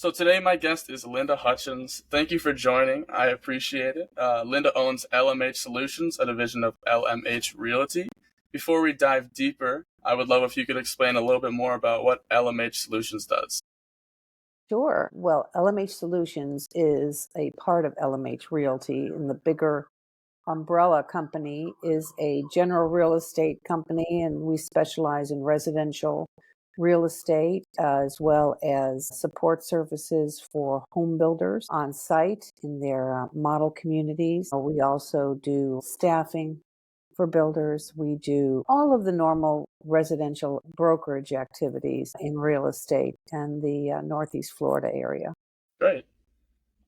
So today my guest is Linda Hutchins. Thank you for joining. I appreciate it. Linda owns LMH Solutions, a division of LMH Realty. Before we dive deeper, I would love if you could explain a little bit more about what LMH Solutions does. Sure. Well, LMH Solutions is a part of LMH Realty, and the bigger umbrella company is a general real estate company, and we specialize in residential real estate as well as support services for home builders on site in their model communities. We also do staffing for builders. We do all of the normal residential brokerage activities in real estate and the Northeast Florida area. Great.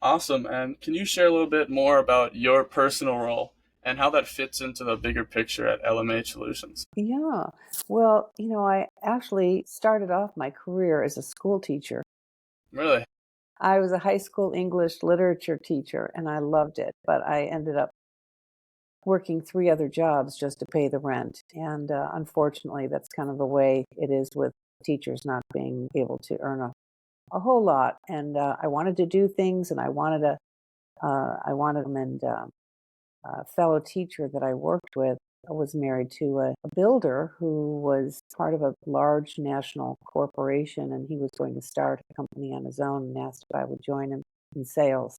Awesome. And can you share a little bit more about your personal role and how that fits into the bigger picture at LMH Solutions? Yeah. Well, I actually started off my career as a school teacher. Really? I was a high school English literature teacher and I loved it, but I ended up working three other jobs just to pay the rent. And unfortunately, that's kind of the way it is with teachers not being able to earn a whole lot. And I wanted to do things, and I wanted them. And a fellow teacher that I worked with was married to a builder who was part of a large national corporation, and he was going to start a company on his own and asked if I would join him in sales.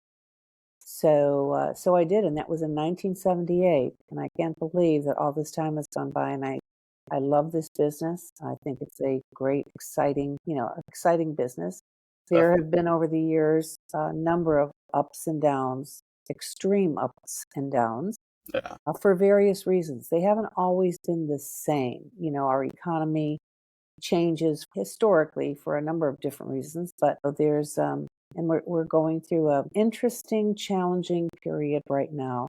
So I did, and that was in 1978. And I can't believe that all this time has gone by, and I love this business. I think it's a great, exciting business. There Definitely. have been over the years a number of ups and downs, extreme ups and downs, Yeah. for various reasons. They haven't always been the same. Our economy changes historically for a number of different reasons, but there's and we're going through an interesting, challenging period right now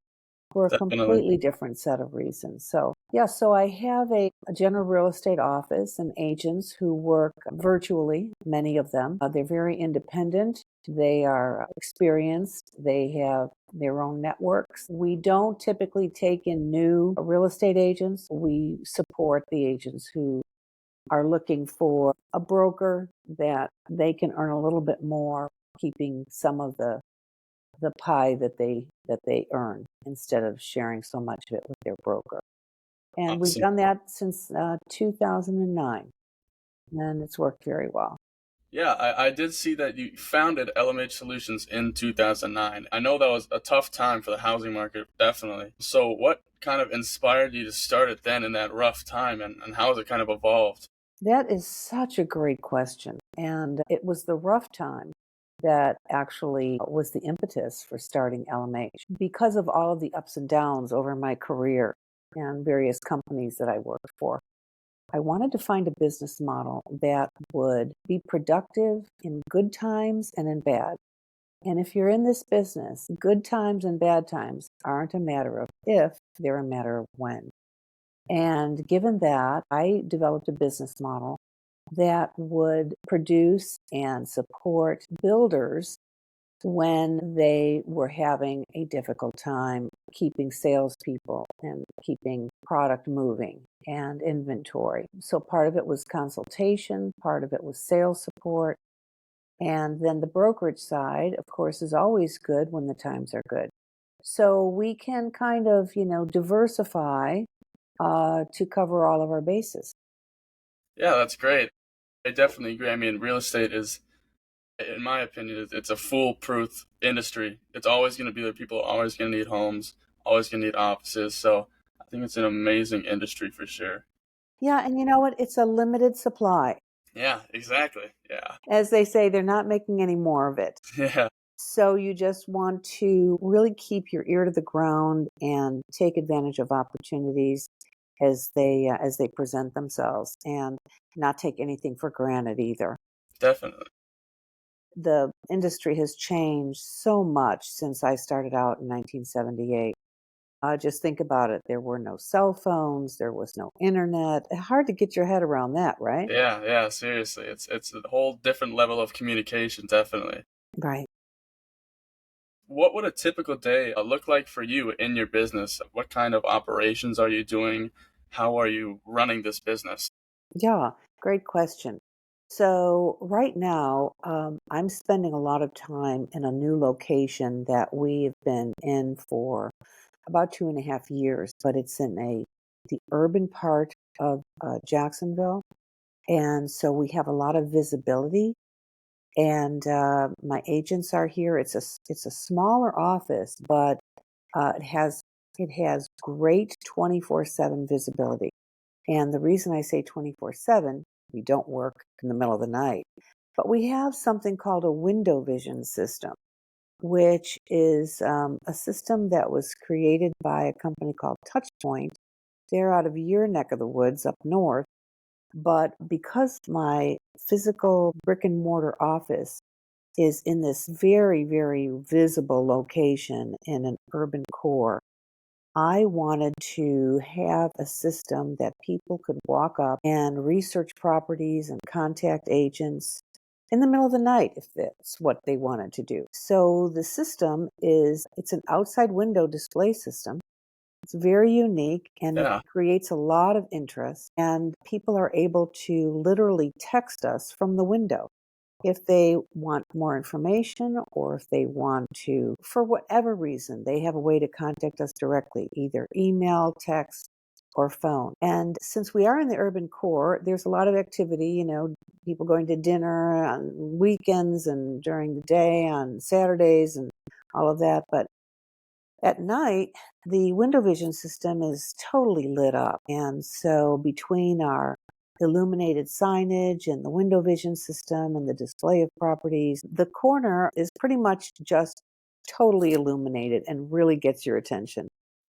for a Definitely. completely different set of reasons. So, yeah, so I have a general real estate office and agents who work virtually, many of them. They're very independent. They are experienced. They have their own networks. We don't typically take in new real estate agents. We support the agents who are looking for a broker that they can earn a little bit more, keeping some of the pie that they earn instead of sharing so much of it with their broker. And we've Awesome. done that since 2009, and it's worked very well. Yeah, I did see that you founded LMH Solutions in 2009. I know that was a tough time for the housing market, definitely. So, what kind of inspired you to start it then in that rough time, and how has it kind of evolved? That is such a great question. And it was the rough time that actually was the impetus for starting LMH because of all of the ups and downs over my career and various companies that I worked for. I wanted to find a business model that would be productive in good times and in bad. And if you're in this business, good times and bad times aren't a matter of if, they're a matter of when. And given that, I developed a business model that would produce and support builders when they were having a difficult time keeping salespeople and keeping product moving and inventory. So part of it was consultation, part of it was sales support. And then the brokerage side, of course, is always good when the times are good. So we can kind of, diversify to cover all of our bases. Yeah, that's great. I definitely agree. I mean, real estate is, in my opinion, it's a foolproof industry. It's always going to be there. People are always going to need homes, always going to need offices. So I think it's an amazing industry for sure. Yeah, and you know what? It's a limited supply. Yeah, exactly. Yeah. As they say, they're not making any more of it. Yeah, So you just want to really keep your ear to the ground and take advantage of opportunities as they present themselves, and not take anything for granted either. definitely. The industry has changed so much since I started out in 1978. Just think about it. There were no cell phones. There was no internet. Hard to get your head around that, right? Yeah, yeah, seriously. It's a whole different level of communication, definitely. Right. What would a typical day look like for you in your business? What kind of operations are you doing? How are you running this business? Yeah, great question. So right now, I'm spending a lot of time in a new location that we've been in for about 2.5 years, but it's in the urban part of Jacksonville, and so we have a lot of visibility. And my agents are here. It's a smaller office, but it has great 24/7 visibility. And the reason I say 24/7, we don't work in the middle of the night, but we have something called a window vision system, which is a system that was created by a company called Touchpoint. They're out of your neck of the woods up north. But because my physical brick and mortar office is in this very, very visible location in an urban core, I wanted to have a system that people could walk up and research properties and contact agents in the middle of the night if that's what they wanted to do. So the system it's an outside window display system. It's very unique and it Yeah, creates a lot of interest, and people are able to literally text us from the window if they want more information, or if they want to, for whatever reason, they have a way to contact us directly, either email, text, or phone. And since we are in the urban core, there's a lot of activity, people going to dinner on weekends and during the day on Saturdays and all of that. But at night, the window vision system is totally lit up. And so between our illuminated signage and the window vision system and the display of properties, the corner is pretty much just totally illuminated and really gets your attention.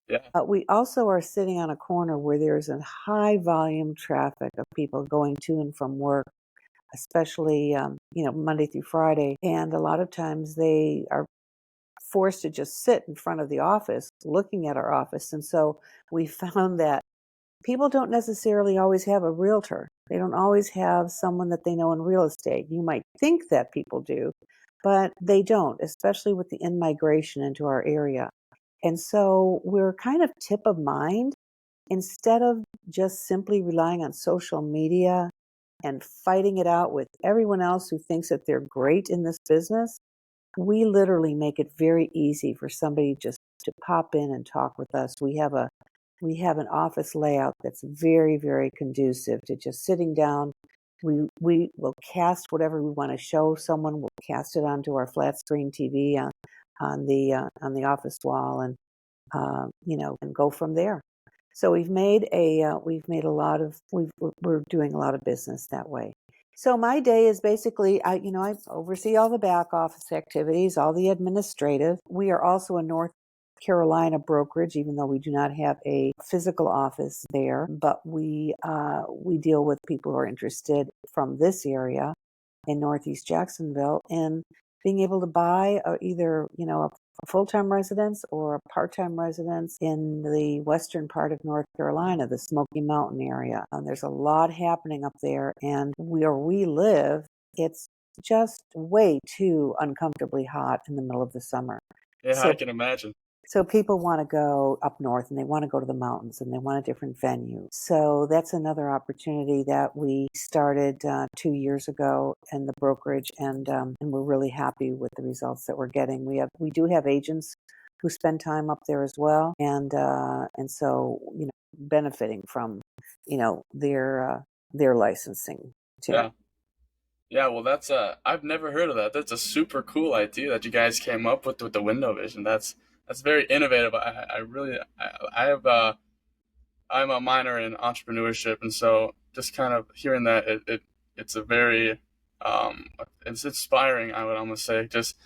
yeah, We also are sitting on a corner where there's a high volume traffic of people going to and from work, especially Monday through Friday. And a lot of times they are forced to just sit in front of the office looking at our office. And so we found that people don't necessarily always have a realtor. They don't always have someone that they know in real estate. You might think that people do, but they don't, especially with the in-migration into our area. And so we're kind of tip of mind instead of just simply relying on social media and fighting it out with everyone else who thinks that they're great in this business. We literally make it very easy for somebody just to pop in and talk with us. We have an office layout that's very, very conducive to just sitting down. We will cast whatever we want to show someone. We'll cast it onto our flat screen TV on the office wall, and and go from there. So we've made a lot of we're doing a lot of business that way. So my day is basically I oversee all the back office activities, all the administrative. We are also a North Carolina brokerage, even though we do not have a physical office there, but we deal with people who are interested from this area in Northeast Jacksonville, and being able to buy either a full-time residence or a part-time residence in the western part of North Carolina, the Smoky Mountain area. There's a lot happening up there, and where we live, it's just way too uncomfortably hot in the middle of the summer. yeah, I So can imagine. so people want to go up north and they want to go to the mountains and they want a different venue. So that's another opportunity that we started 2 years ago in the brokerage, and we're really happy with the results that we're getting. We do have agents who spend time up there as well, and so benefiting from their licensing too. Yeah. Yeah, well, I've never heard of that. That's a super cool idea that you guys came up with the window vision. That's very innovative. I really, I have, I'm a minor in entrepreneurship, and so just kind of hearing that, it's a very, it's inspiring, I would almost say. Just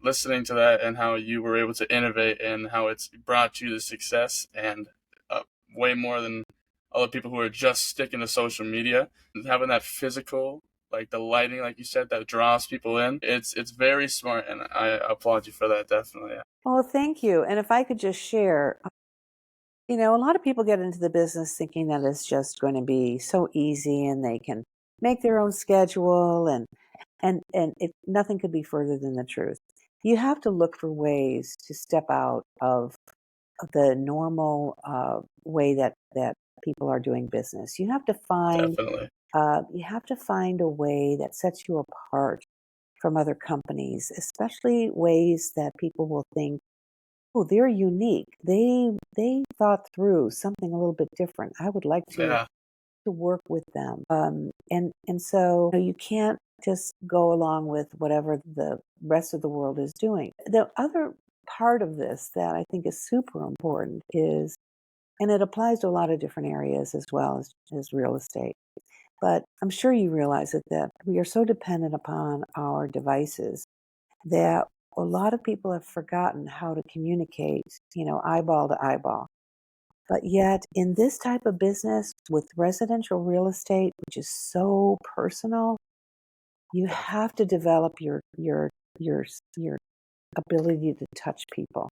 listening to that and how you were able to innovate and how it's brought you the success and uh, way more than other people who are just sticking to social media and having that physical, like the lighting, like you said, that draws people in. It's very smart, and I applaud you for that, definitely. Well, thank you. And if I could just share, a lot of people get into the business thinking that it's just going to be so easy and they can make their own schedule, and nothing could be further than the truth. You have to look for ways to step out of the normal way that people are doing business. You have to find Definitely. You have to find a way that sets you apart from other companies, especially ways that people will think, oh, they're unique. They thought through something a little bit different. I would like Yeah, to work with them. And so you can't just go along with whatever the rest of the world is doing. The other part of this that I think is super important is, and it applies to a lot of different areas as well as real estate. But I'm sure you realize it, that we are so dependent upon our devices that a lot of people have forgotten how to communicate, eyeball to eyeball. But yet, in this type of business with residential real estate, which is so personal, you definitely. have to develop your ability to touch people,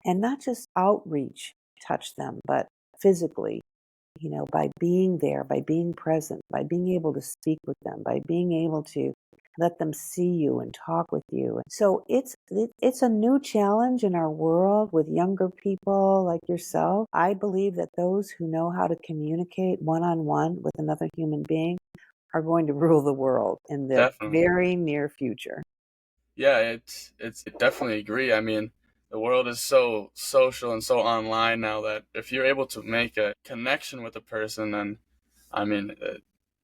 and not just outreach, touch them, but physically, by being there, by being present, by being able to speak with them, by being able to let them see you and talk with you. So it's a new challenge in our world with younger people like yourself. I believe that those who know how to communicate one-on-one with another human being are going to rule the world in the Definitely. very near future. Yeah, I definitely agree. I mean, the world is so social and so online now that if you're able to make a connection with a person, then I mean,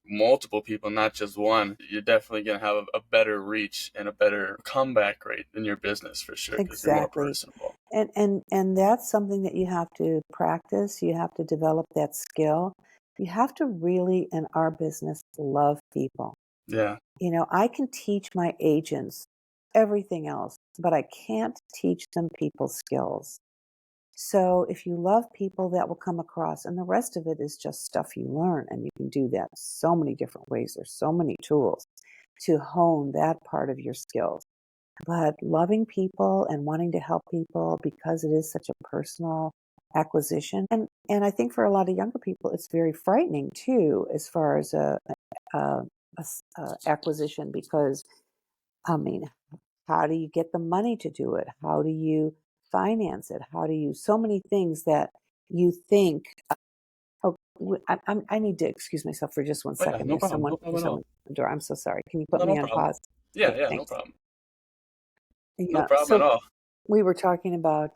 multiple people, not just one, you're definitely gonna have a better reach and a better comeback rate in your business for sure because you're more Exactly. personable. And that's something that you have to practice. You have to develop that skill. You have to really, in our business, love people. Yeah, I can teach my agents everything else, but I can't teach them people skills. So if you love people, that will come across, and the rest of it is just stuff you learn, and you can do that so many different ways. There's so many tools to hone that part of your skills. But loving people and wanting to help people because it is such a personal acquisition, and I think for a lot of younger people, it's very frightening too, as far as a, acquisition, because I mean, how do you get the money to do it? How do you finance it? How do you, so many things that you think, oh, I need to excuse myself for just one oh yeah, second. no problem, no There's problem at all. someone at the door. I'm so sorry. Can you put No, me no on problem. pause? Yeah, Okay, yeah, no thanks. problem, no Yeah. problem at So all. we were talking about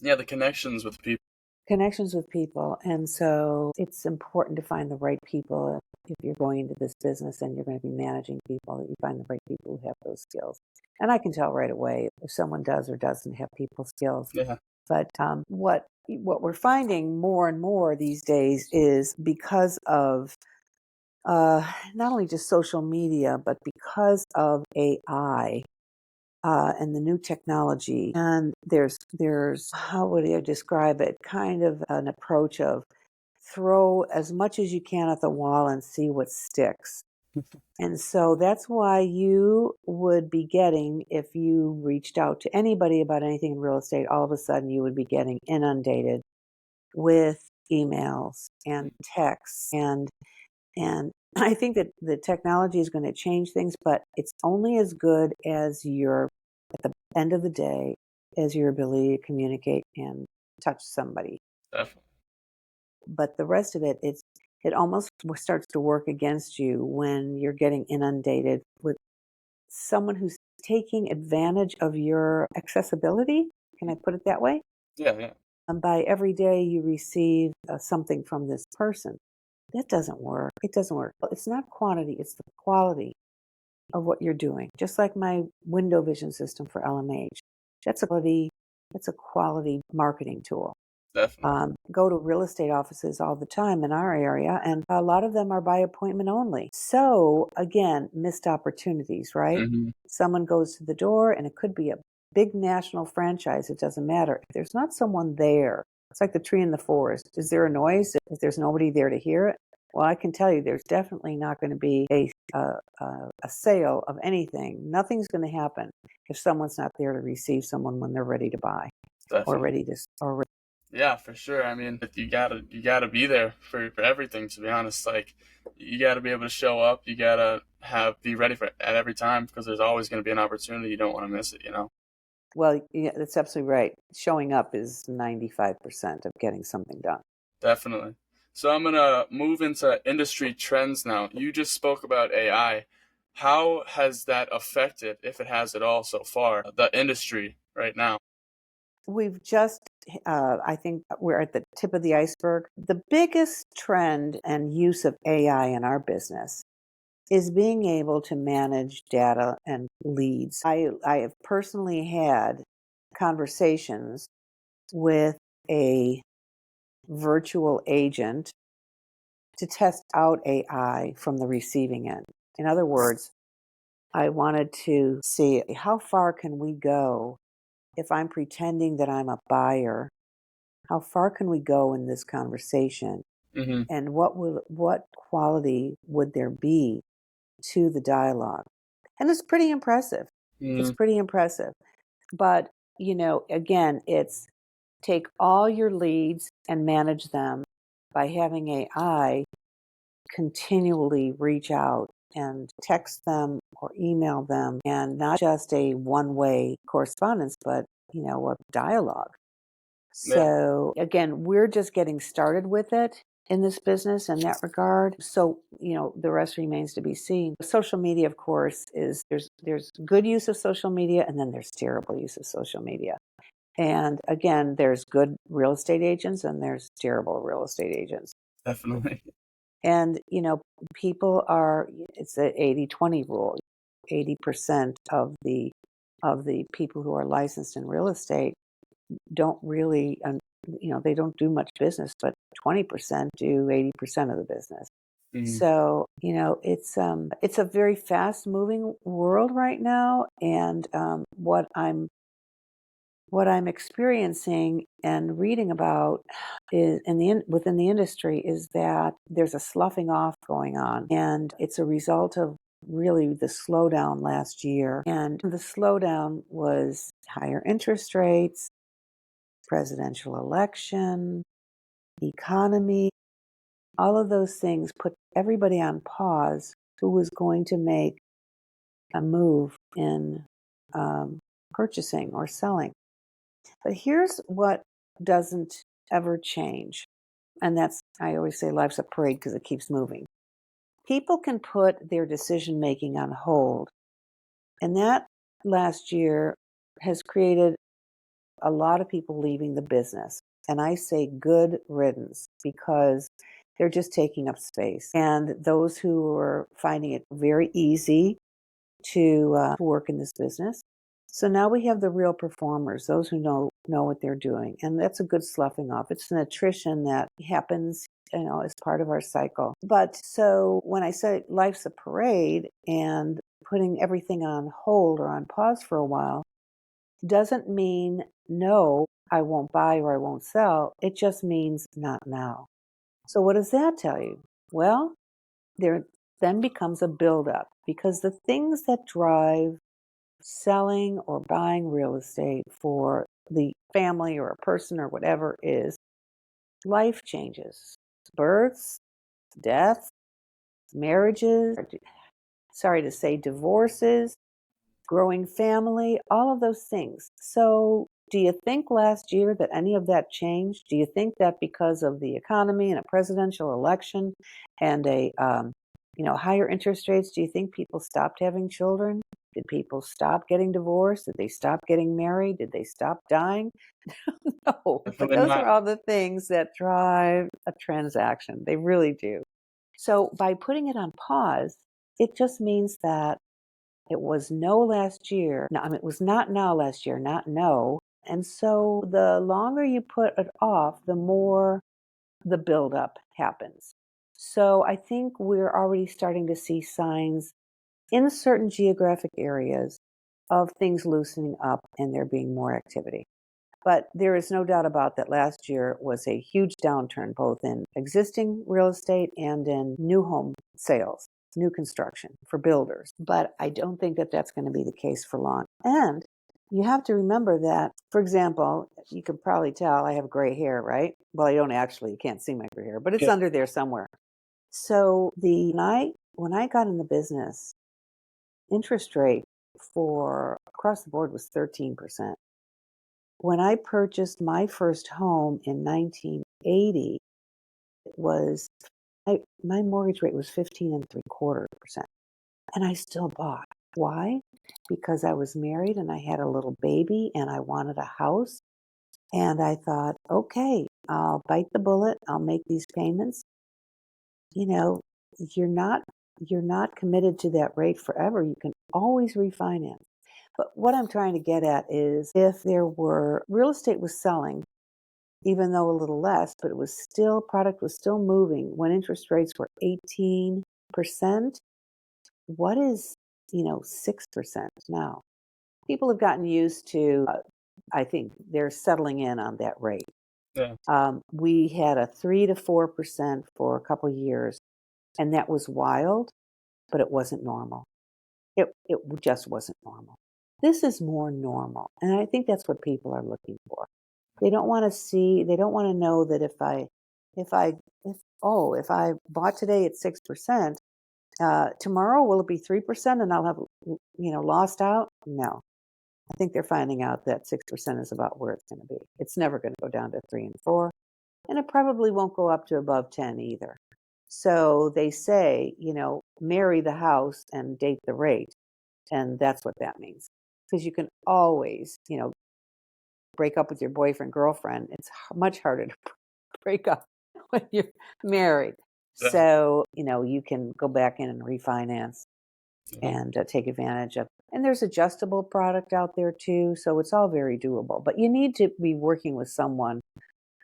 Yeah, the connections with people. connections with people. And so it's important to find the right people. If you're going into this business and you're going to be managing people, that you find the right people who have those skills. And I can tell right away if someone does or doesn't have people skills. Yeah, But what we're finding more and more these days is because of not only just social media, but because of AI, and the new technology. And there's how would I describe it? Kind of an approach of throw as much as you can at the wall and see what sticks. And so that's why you would be getting, if you reached out to anybody about anything in real estate, all of a sudden you would be getting inundated with emails and texts, and I think that the technology is going to change things, but it's only as good as at the end of the day, as your ability to communicate and touch somebody. definitely. But the rest of it almost starts to work against you when you're getting inundated with someone who's taking advantage of your accessibility. Can I put it that way? Yeah, yeah, And by every day you receive something from this person. That doesn't work. It doesn't work. It's not quantity, it's the quality of what you're doing. Just like my window vision system for LMH. That's a quality marketing tool. definitely. Go to real estate offices all the time in our area, and a lot of them are by appointment only. So, again, missed opportunities, right? Hmm. Someone goes to the door, and it could be a big national franchise. It doesn't matter. If there's not someone there, it's like the tree in the forest. Is there a noise if there's nobody there to hear it? Well, I can tell you there's definitely not going to be a sale of anything. Nothing's going to happen if someone's not there to receive someone when they're ready to buy or Definitely. ready to, or Yeah, for sure. I mean, you gotta be there for everything. To be honest, like you gotta be able to show up. You gotta be ready for at every time because there's always gonna be an opportunity. You don't want to miss it. You know. well, yeah, that's absolutely right. Showing up is 95% of getting something done. Definitely. So I'm gonna move into industry trends now. You just spoke about AI. How has that affected, if it has at all so far, the industry right now? We've just, I think we're at the tip of the iceberg. The biggest trend and use of AI in our business is being able to manage data and leads. I have personally had conversations with a virtual agent to test out AI from the receiving end. In other words, I wanted to see how far can we go if I'm pretending that I'm a buyer. How far can we go in this conversation? Mm-hmm. And what quality would there be to the dialogue? And it's pretty impressive. It's Mm, pretty impressive. But, again, it's take all your leads and manage them by having AI continually reach out and text them or email them, and not just a one-way correspondence, but, a dialogue. yeah, So again, we're just getting started with it in this business in that regard. So, the rest remains to be seen. Social media, of course, is there's good use of social media and then there's terrible use of social media. And again, there's good real estate agents and there's terrible real estate agents. definitely. And, people are, it's the 80-20 rule. 80% of the people who are licensed in real estate don't really, they don't do much business, but 20% do 80% of the business. Mm, So, it's a very fast moving world right now. And what I'm experiencing and reading about is within the industry is that there's a sloughing off going on, and it's a result of really the slowdown last year. And the slowdown was higher interest rates, presidential election, economy, all of those things put everybody on pause who was going to make a move in um, purchasing or selling. But here's what doesn't ever change. And that's, I always say, life's a parade because it keeps moving. People can put their decision making on hold. And that last year has created a lot of people leaving the business. And I say good riddance because they're just taking up space. And those who are finding it very easy to work in this business. So now we have the real performers, those who know what they're doing, and that's a good sloughing off. It's an attrition that happens, as part of our cycle. But so when I say life's a parade and putting everything on hold or on pause for a while doesn't mean no, I won't buy or I won't sell. It just means not now. So what does that tell you? Well, there then becomes a buildup because the things that drive selling or buying real estate for the family or a person or whatever is life changes, births, deaths, marriages, sorry to say, divorces, growing family, all of those things. So, do you think last year that any of that changed? Do you think that because of the economy and a presidential election and higher interest rates, do you think people stopped having children? Did people stop getting divorced? Did they stop getting married? Did they stop dying? No, but definitely those not. are all the things that drive a transaction. They really do. So by putting it on pause, it just means that it was no last year. No, I mean, it was not now last year, not no. And so the longer you put it off, the more the buildup happens. So I think we're already starting to see signs in certain geographic areas of things loosening up and there being more activity. But there is no doubt about that last year was a huge downturn, both in existing real estate and in new home sales, new construction for builders. But I don't think that that's going to be the case for long. And you have to remember that, for example, you can probably tell I have gray hair, right? Well, I don't actually, you can't see my gray hair, but it's Yeah. under there somewhere. So when I got in the business, interest rate for across the board was 13%. When I purchased my first home in 1980, was my mortgage rate was 15.75%, and I still bought. Why? Because I was married and I had a little baby and I wanted a house, and I thought, okay, I'll bite the bullet. I'll make these payments. You know, you're not you're not committed to that rate forever. You can always refinance. But what I'm trying to get at is if there were real estate was selling, even though a little less, but it was still product was still moving when interest rates were 18%. What is, 6% now? People have gotten used to, I think they're settling in on that rate. Yeah. We had a 3 to 4% for a couple years, and that was wild, but it wasn't normal. It just wasn't normal. This is more normal, and I think that's what people are looking for. They don't want to know that if I, if I bought today at 6%, tomorrow will it be 3% and I'll have, lost out? No. I think they're finding out that 6% is about where it's going to be. It's never going to go down to 3 and 4, and it probably won't go up to above 10 either. So they say, marry the house and date the rate. And that's what that means. Because you can always, break up with your boyfriend, girlfriend. It's much harder to break up when you're married. Yeah. So, you can go back in and refinance Mhm. and take advantage of. And there's adjustable product out there too. So it's all very doable. But you need to be working with someone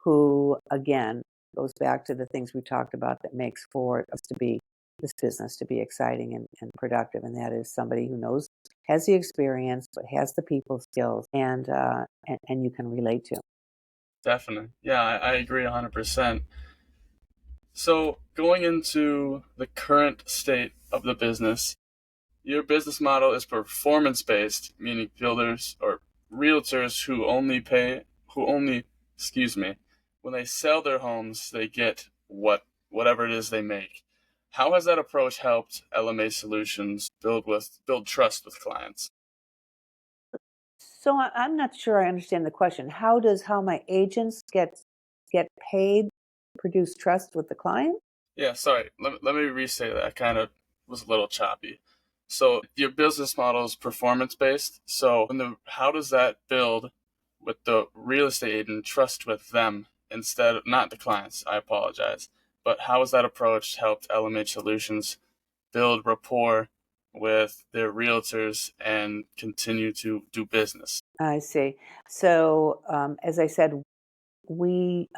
who, again, goes back to the things we talked about that makes for us to be this business to be exciting and productive. And that is somebody who has the experience, but has the people skills and you can relate to. Definitely. Yeah, I agree 100%. So, going into the current state of the business, your business model is performance based, meaning builders or realtors who only, excuse me, when they sell their homes, they get whatever it is they make. How has that approach helped LMH Solutions build trust with clients? So I'm not sure I understand the question. How my agents get paid produce trust with the client? Yeah, sorry. Let me restate that. I kind of was a little choppy. So your business model is performance based. So how does that build with the real estate agent trust with them instead of not the clients? I apologize. But how has that approach helped LMH Solutions build rapport with their realtors and continue to do business? I see. So as I said, we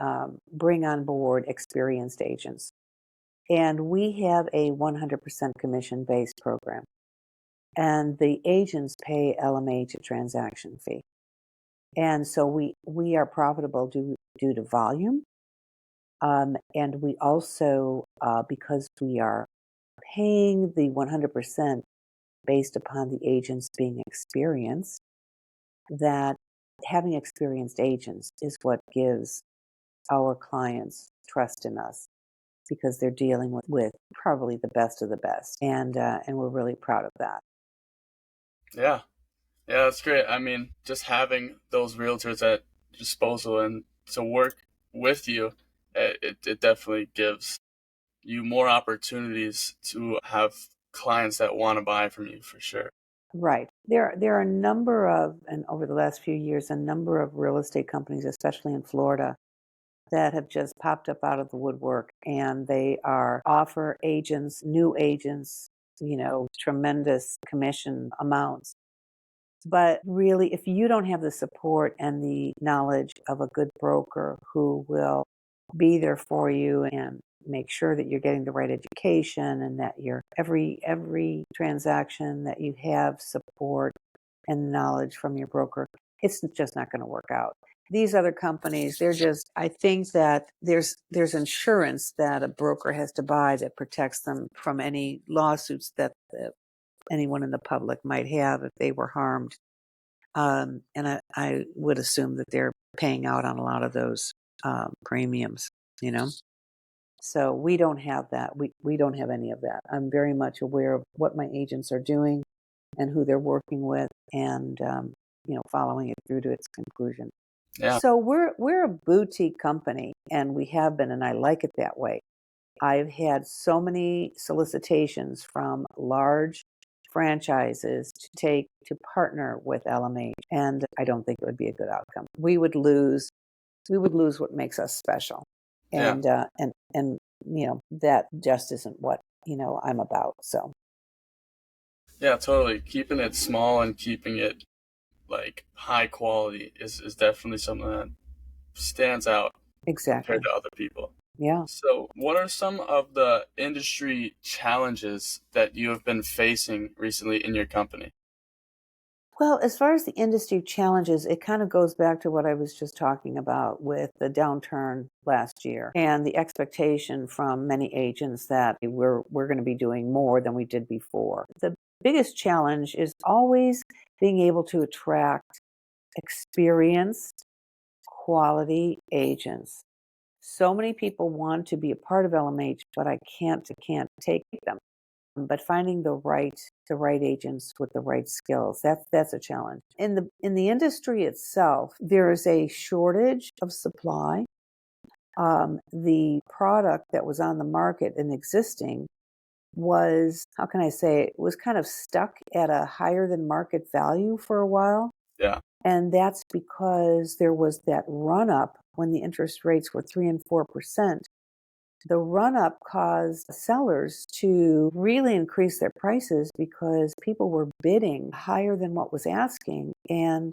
bring on board experienced agents, and we have a 100% commission based program. And the agents pay LMH a transaction fee. And so we are profitable due to volume. And we also, because we are paying the 100% based upon the agents being experienced, that having experienced agents is what gives our clients trust in us because they're dealing with probably the best of the best. And we're really proud of that. Yeah. Yeah, that's great. I mean, just having those realtors at disposal and to work with you, it definitely gives you more opportunities to have clients that want to buy from you for sure. Right. There are a number of, and over the last few years, a number of real estate companies, especially in Florida, that have just popped up out of the woodwork, and they are offer agents, new agents, tremendous commission amounts. But really, if you don't have the support and the knowledge of a good broker who will be there for you and make sure that you're getting the right education and that your every transaction that you have support and knowledge from your broker, it's just not going to work out. These other companies, I think that there's insurance that a broker has to buy that protects them from any lawsuits that anyone in the public might have if they were harmed. And I would assume that they're paying out on a lot of those premiums, you know? So we don't have that. We don't have any of that. I'm very much aware of what my agents are doing and who they're working with and, following it through to its conclusion. Yeah. So we're a boutique company, and we have been, and I like it that way. I've had so many solicitations from large franchises to partner with LMH, and I don't think it would be a good outcome. We would lose what makes us special, Yeah. and that just isn't what I'm about. So Yeah, totally. Keeping it small and keeping it like high quality is definitely something that stands out compared exactly, to other people. yeah. So, what are some of the industry challenges that you have been facing recently in your company? Well, as far as the industry challenges, it kind of goes back to what I was just talking about with the downturn last year and the expectation from many agents that we're going to be doing more than we did before. The biggest challenge is always being able to attract experienced, quality agents. So many people want to be a part of LMH, but I can't take them. But finding the right agents with the right skills, that's a challenge. In the industry itself, there is a shortage of supply. The product that was on the market and existing was, how can I say, it was kind of stuck at a higher than market value for a while. Yeah. And that's because there was that run up when the interest rates were 3 and 4%. The run up caused sellers to really increase their prices because people were bidding higher than what was asking. And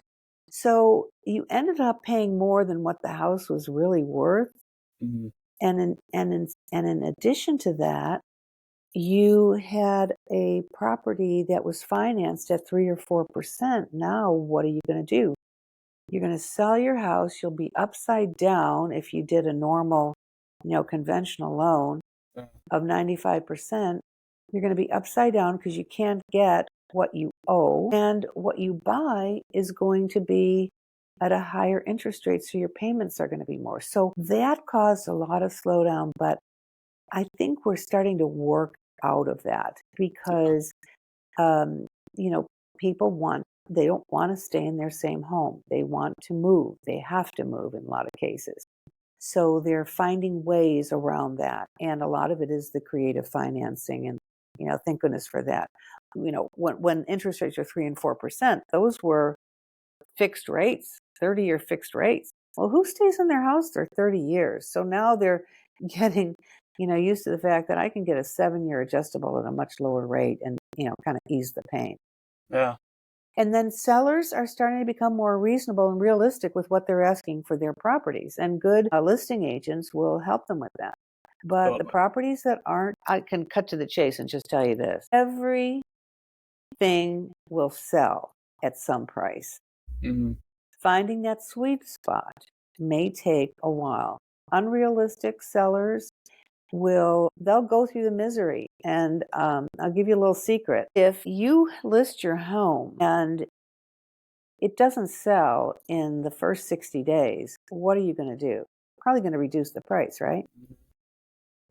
so you ended up paying more than what the house was really worth. Hmm. And in addition to that, you had a property that was financed at 3 or 4%. Now, what are you going to do? You're going to sell your house. You'll be upside down if you did a normal, conventional loan Yeah. of 95%. You're going to be upside down because you can't get what you owe. And what you buy is going to be at a higher interest rate. So your payments are going to be more. So that caused a lot of slowdown. But I think we're starting to work out of that because um, you know, they don't want to stay in their same home. They want to move. They have to move in a lot of cases. So they're finding ways around that. And a lot of it is the creative financing. And, thank goodness for that. When interest rates are 3 and 4%, those were fixed rates, 30-year fixed rates. Well, who stays in their house for 30 years? So now they're getting, used to the fact that I can get a 7-year adjustable at a much lower rate and, kind of ease the pain. Yeah. And then sellers are starting to become more reasonable and realistic with what they're asking for their properties. And good listing agents will help them with that. But the Totally. properties that aren't, I can cut to the chase and just tell you this: everything will sell at some price. Hmm. Finding that sweet spot may take a while. Unrealistic sellers they'll go through the misery. And I'll give you a little secret. If you list your home and it doesn't sell in the first 60 days, what are you going to do? Probably going to reduce the price, right?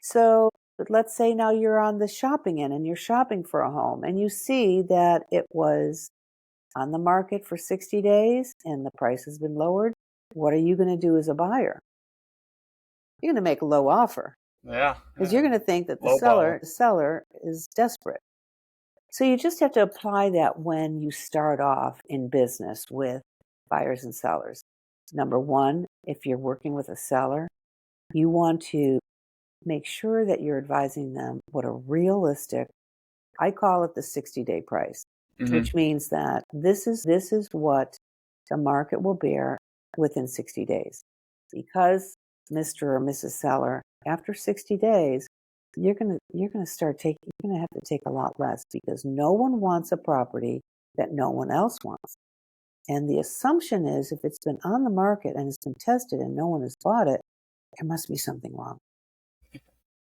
So let's say now you're on the shopping end and you're shopping for a home and you see that it was on the market for 60 days and the price has been lowered. What are you going to do as a buyer? You're going to make a low offer Yeah. because you're going to think that the Low ball. seller is desperate. So you just have to apply that when you start off in business with buyers and sellers. Number one, if you're working with a seller, you want to make sure that you're advising them what a realistic, I call it the 60-day price, Hmm. which means that this is what the market will bear within 60 days. Because Mr. or Mrs. Seller, after 60 days, you're going to have to take a lot less because no one wants a property that no one else wants. And the assumption is if it's been on the market and it's been tested and no one has bought it, there must be something wrong.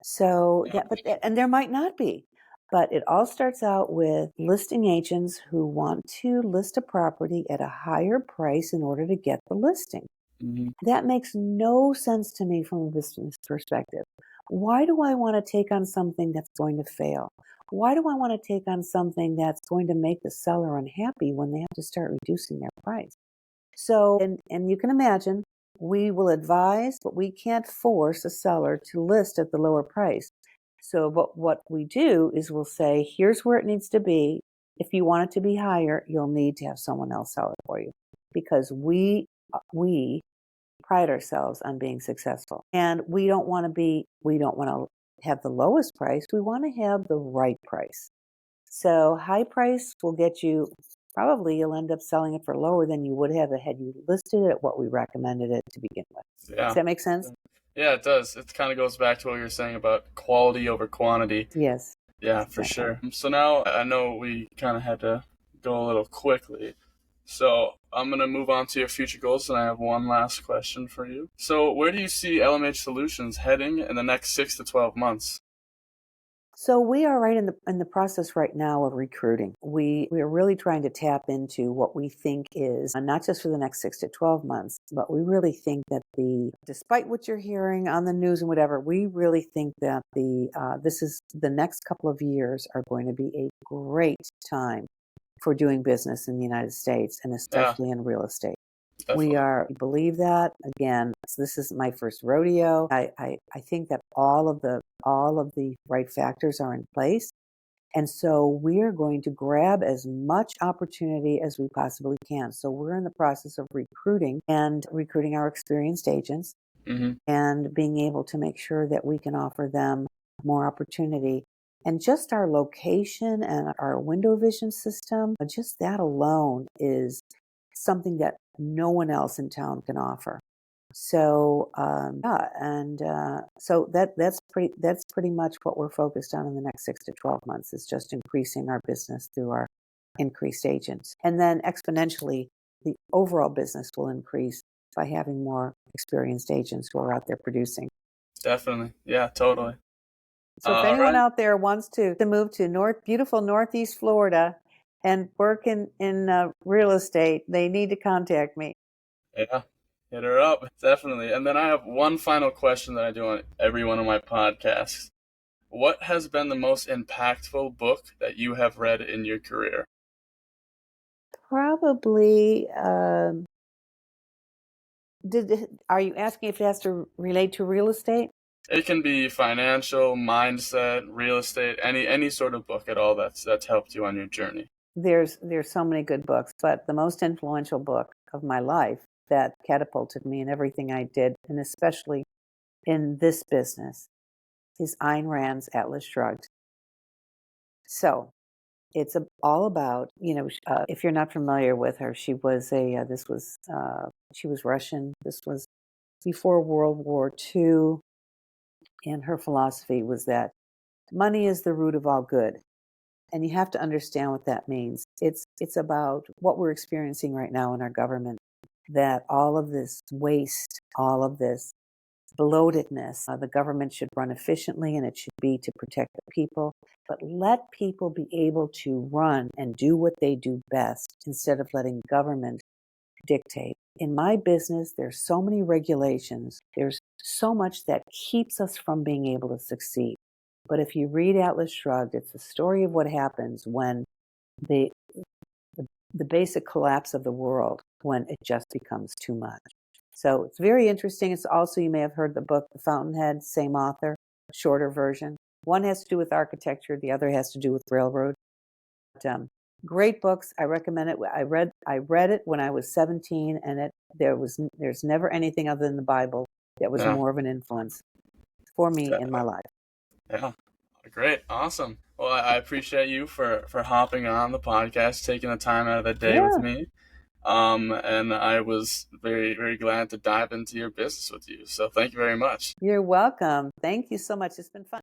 So Yeah. that, and there might not be, but it all starts out with listing agents who want to list a property at a higher price in order to get the listing. Hmm. That makes no sense to me from a business perspective. Why do I want to take on something that's going to fail? Why do I want to take on something that's going to make the seller unhappy when they have to start reducing their price? So, and you can imagine, we will advise, but we can't force a seller to list at the lower price. So, but what we do is we'll say, here's where it needs to be. If you want it to be higher, you'll need to have someone else sell it for you, because we pride ourselves on being successful, and we don't want to have the lowest price. We want to have the right price. So high price will get you, probably you'll end up selling it for lower than you would have had you listed it at what we recommended it to begin with. Does Yeah. that make sense? Yeah, it does. It kind of goes back to what you were saying about quality over quantity. Yes, Yeah, for exactly. sure. So now I know we kind of had to go a little quickly. So I'm going to move on to your future goals, and I have one last question for you. So where do you see LMH Solutions heading in the next 6 to 12 months? So we are right in the process right now of recruiting. We are really trying to tap into what we think is not just for the next 6 to 12 months, but we really think that despite what you're hearing on the news and whatever, we really think that the next couple of years are going to be a great time for doing business in the United States, and Yeah, especially in real estate. definitely. We believe that. Again, this is my first rodeo. I think that all of the right factors are in place. And so we are going to grab as much opportunity as we possibly can. So we're in the process of recruiting our experienced agents, Hmm. and being able to make sure that we can offer them more opportunity. And just our location and our window vision system, just that alone is something that no one else in town can offer. So yeah, and so that's pretty much what we're focused on in the next 6 to 12 months, is just increasing our business through our increased agents, and then exponentially the overall business will increase by having more experienced agents who are out there producing. Definitely. Yeah, totally. So if All anyone right. out there wants to move to beautiful Northeast Florida and work in real estate, they need to contact me. Yeah, hit her up. Definitely. And then I have one final question that I do on every one of my podcasts. What has been the most impactful book that you have read in your career? Probably. Are you asking if it has to relate to real estate? It can be financial, mindset, real estate, any sort of book at all that's helped you on your journey. There's so many good books, but the most influential book of my life that catapulted me in everything I did, and especially in this business, is Ayn Rand's Atlas Shrugged. So it's all about, if you're not familiar with her, she was she was Russian. This was before World War II, and her philosophy was that money is the root of all good. And you have to understand what that means. It's about what we're experiencing right now in our government, that all of this waste, all of this bloatedness, the government should run efficiently, and it should be to protect the people, but let people be able to run and do what they do best instead of letting government dictate. In my business, there's so many regulations. There's so much that keeps us from being able to succeed. But if you read Atlas Shrugged, it's the story of what happens when the, the basic collapse of the world, when it just becomes too much. So it's very interesting. It's also, you may have heard the book, The Fountainhead, same author, shorter version. One has to do with architecture, the other has to do with railroad. But, great books. I recommend it. I read it when I was 17, and there's never anything other than the Bible that was Yeah, more of an influence for me in my definitely. life. Yeah, great, awesome. Well, I appreciate you for hopping on the podcast, taking the time out of the day with Yeah, me. And I was very, very glad to dive into your business with you. So thank you very much. you're welcome. Thank you so much. It's been fun.